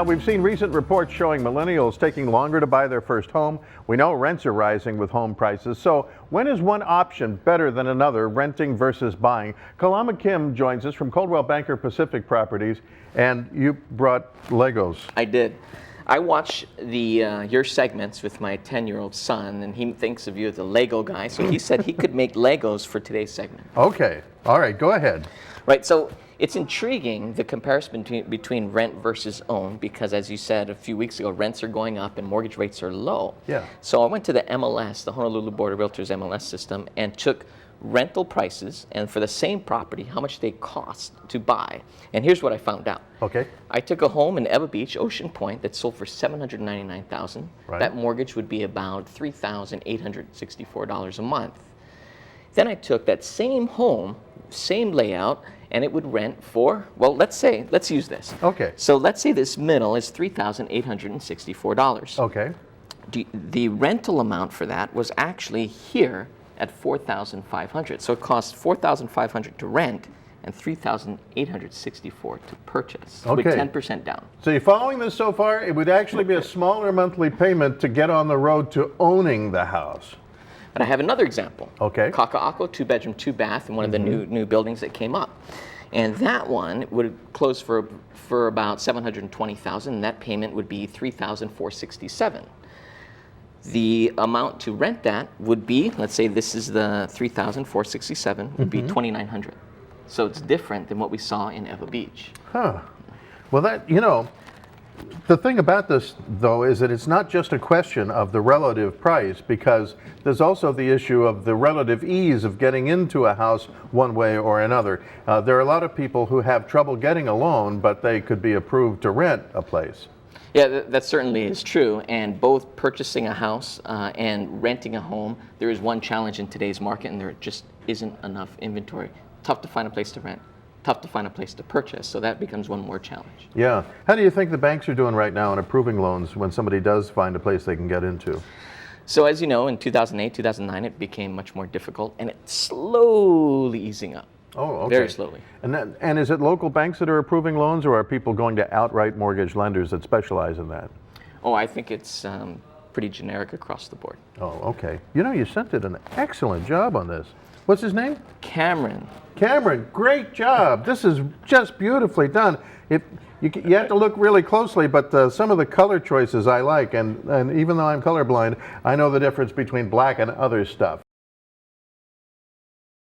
We've seen recent reports showing millennials taking longer to buy their first home. We know rents are rising with home prices. So when is one option better than another, renting versus buying? Kalama Kim joins us from Coldwell Banker Pacific Properties, and you brought Legos. I did. I watch your segments with my 10-year-old son, and he thinks of you as a Lego guy, so he said he could make Legos for today's segment. Okay. All right. Go ahead. Right. So it's intriguing, the comparison between rent versus own, because as you said a few weeks ago, rents are going up and mortgage rates are low. Yeah. So I went to the MLS, the Honolulu Board of Realtors MLS system, and took rental prices and for the same property, how much they cost to buy. And here's what I found out. Okay. I took a home in Ewa Beach, Ocean Point, that sold for $799,000. Right. That mortgage would be about $3,864 a month. Then I took that same home, same layout, and it would rent for, well, let's use this. Okay. So let's say this middle is $3,864. Okay. The rental amount for that was actually here at $4,500. So it costs $4,500 to rent and $3,864 to purchase, with 10% down. So you're following this so far? It would actually be a smaller monthly payment to get on the road to owning the house. But I have another example. Okay. Kaka'ako, 2-bedroom, 2-bath, in one of the new buildings that came up. And that one would close for about $720,000, and that payment would be $3,467. The amount to rent that would be, let's say this is the $3,467, would be $2,900. So it's different than what we saw in Ewa Beach. Huh. Well, the thing about this, though, is that it's not just a question of the relative price, because there's also the issue of the relative ease of getting into a house one way or another. There are a lot of people who have trouble getting a loan, but they could be approved to rent a place. Yeah, that certainly is true. And both purchasing a house and renting a home, there is one challenge in today's market, and there just isn't enough inventory. Tough to find a place to rent. Tough to find a place to purchase, so that becomes one more challenge. Yeah. How do you think the banks are doing right now in approving loans when somebody does find a place they can get into? So as you know, in 2008, 2009, it became much more difficult, and it's slowly easing up. Oh, okay. Very slowly. And is it local banks that are approving loans, or are people going to outright mortgage lenders that specialize in that? Oh, I think it's pretty generic across the board. Oh, okay. You know, you did an excellent job on this. What's his name? Cameron. Cameron, great job. This is just beautifully done. You have to look really closely, but some of the color choices I like, and even though I'm colorblind, I know the difference between black and other stuff.